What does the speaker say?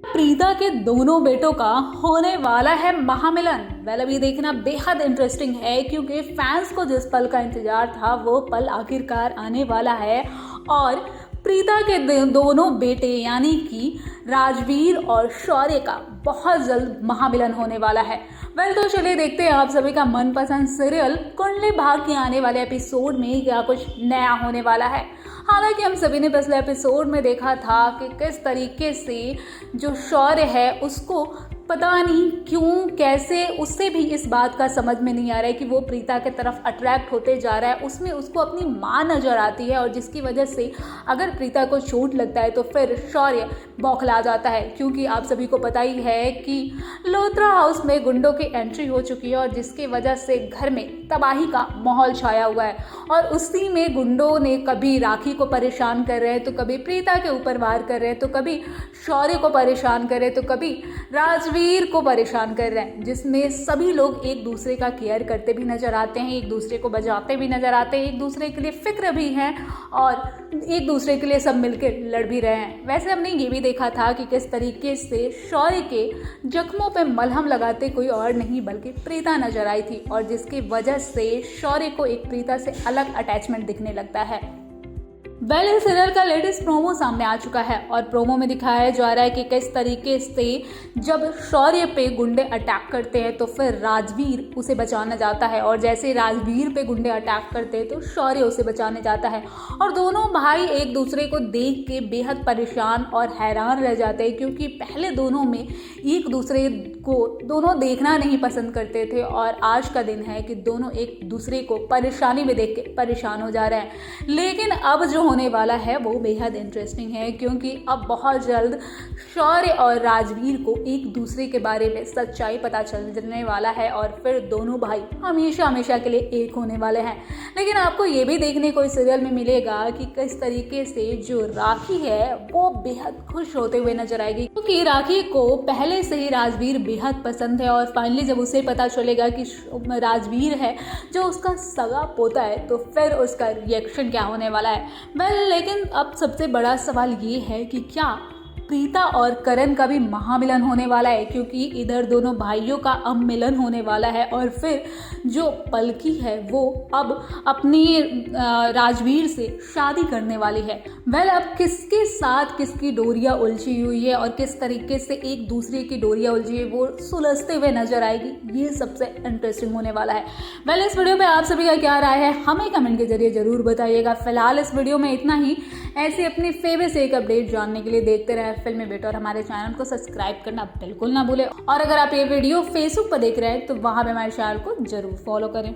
प्रीता के दोनों बेटों का होने वाला है महामिलन। अब ये देखना बेहद इंटरेस्टिंग है क्योंकि फैंस को जिस पल का इंतजार था वो पल आखिरकार आने वाला है और प्रीता के दोनों बेटे यानी कि राजवीर और शौर्य का बहुत जल्द महामिलन होने वाला है। तो चलिए देखते हैं आप सभी का मनपसंद सीरियल कुंडली भाग्य के आने वाले एपिसोड में क्या कुछ नया होने वाला है। हालांकि हम सभी ने पिछले एपिसोड में देखा था कि किस तरीके से जो शौर्य है उसको पता नहीं क्यों कैसे उससे भी इस बात का समझ में नहीं आ रहा है कि वो प्रीता के तरफ अट्रैक्ट होते जा रहा है। उसमें उसको अपनी माँ नज़र आती है और जिसकी वजह से अगर प्रीता को चोट लगता है तो फिर शौर्य बौखला जाता है, क्योंकि आप सभी को पता ही है कि लोथरा हाउस में गुंडों की एंट्री हो चुकी है और जिसकी वजह से घर में तबाही का माहौल छाया हुआ है। और उसी में गुंडों ने कभी राखी को परेशान कर रहे हैं तो कभी प्रीता के ऊपर वार कर रहे हैं तो कभी शौर्य को परेशान कर रहे हैं तो कभी राजवीर को परेशान कर रहे हैं, जिसमें सभी लोग एक दूसरे का केयर करते भी नजर आते हैं, एक दूसरे को बचाते भी नजर आते हैं, एक दूसरे के लिए फिक्र भी हैं और एक दूसरे के लिए सब मिलकर लड़ भी रहे हैं। वैसे हमने ये भी देखा था कि किस तरीके से शौर्य के जख्मों पे मलहम लगाते कोई और नहीं बल्कि प्रीता नजर आई थी और जिसकी वजह से शौर्य को एक प्रीता से अलग अटैचमेंट दिखने लगता है। इस सीरियल का लेटेस्ट प्रोमो सामने आ चुका है और प्रोमो में दिखाया जा रहा है कि किस तरीके से जब शौर्य पे गुंडे अटैक करते हैं तो फिर राजवीर उसे बचाने जाता है और जैसे राजवीर पे गुंडे अटैक करते हैं तो शौर्य उसे बचाने जाता है और दोनों भाई एक दूसरे को देख के बेहद परेशान और हैरान रह जाते हैं, क्योंकि पहले दोनों में एक दूसरे को दोनों देखना नहीं पसंद करते थे और आज का दिन है कि दोनों एक दूसरे को परेशानी में देख के परेशान हो जा रहे हैं। लेकिन अब जो होने वाला है वो बेहद इंटरेस्टिंग है, क्योंकि अब बहुत जल्द शौर्य और राजवीर को एक दूसरे के बारे में सच्चाई पता चलने वाला है और फिर दोनों भाई हमेशा हमेशा के लिए एक होने वाले हैं। लेकिन आपको ये भी देखने को इस सीरियल में मिलेगा कि किस तरीके से जो राखी है वो बेहद खुश होते हुए नजर आएगी, क्योंकि राखी को पहले से ही राजवीर बेहद पसंद है और फाइनली जब उसे पता चलेगा कि राजवीर है जो उसका सगा पोता है तो फिर उसका रिएक्शन क्या होने वाला है। लेकिन अब सबसे बड़ा सवाल ये है कि क्या प्रीता और करण का भी महामिलन होने वाला है, क्योंकि इधर दोनों भाइयों का अब मिलन होने वाला है और फिर जो पलकी है वो अब अपनी राजवीर से शादी करने वाली है। अब किसके साथ किसकी डोरियां उलझी हुई है और किस तरीके से एक दूसरे की डोरियां उलझी है वो सुलझते हुए नजर आएगी, ये सबसे इंटरेस्टिंग होने वाला है। इस वीडियो पे आप सभी का क्या राय है हमें कमेंट के जरिए जरूर बताइएगा। फिलहाल इस वीडियो में इतना ही। ऐसे अपनी फेवरेट से एक अपडेट जानने के लिए देखते रहे फिल्मी बेट और हमारे चैनल को सब्सक्राइब करना बिल्कुल ना भूलें। और अगर आप ये वीडियो फेसबुक पर देख रहे हैं तो वहां पे हमारे चैनल को जरूर फॉलो करें।